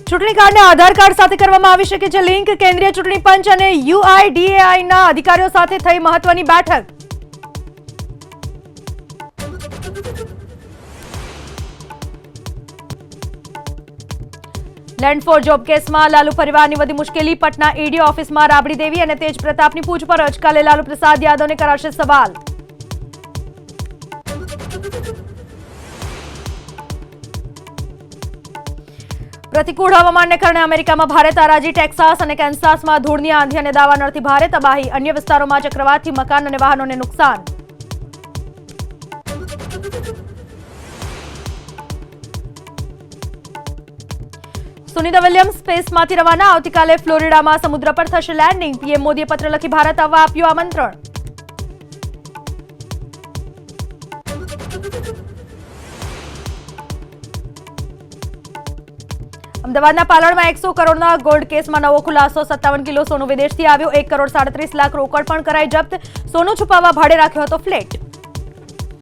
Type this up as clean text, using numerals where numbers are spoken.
ચૂંટણી કાર્ડને આધાર કાર્ડ સાથે કરવામાં આવી શકે છે લિંક। કેન્દ્રીય ચૂંટણી પંચ અને UIDAIના અધિકારીઓ સાથે થઈ મહત્વની બેઠક। લેન્ડ ફોર જોબ કેસમાં લાલુ પરિવારની વધી મુશ્કેલી। પટના ईडी ઓફિસમાં રાબડી દેવી અને તેજ પ્રતાપની પૂછપરછ। કાલે લાલુ પ્રસાદ યાદવને કરાશે સવાલ। प्रतिकूल हवामानने कारणे अमेरिकामां भारे ताराजी। टेक्सास અને કેન્સાસમાં ધૂળની આંધી અને દાવાનળથી ભારે તબાહી। અન્ય વિસ્તારોમાં ચક્રવાતથી મકાન અને વાહનોને નુકસાન। સુનિતા વિલિયમ્સ સ્પેસમાંથી રવાના। આવતીકાલે ફ્લોરિડામાં સમુદ્ર પર થશે લેન્ડિંગ। પીએમ મોદીએ પત્ર લખી ભારત આવવા આપ્યું આમંત્રણ। અમદાવાદના પાલણમાં 100 કરોડના ગોલ્ડ કેસમાં નવો ખુલાસો। 57 કિલો સોનું વિદેશથી આવ્યો। 1 કરોડ 37 લાખ રોકડ પણ કરાઈ જપ્ત। સોનું છુપાવવા ભાડે રાખ્યો હતો ફ્લેટ।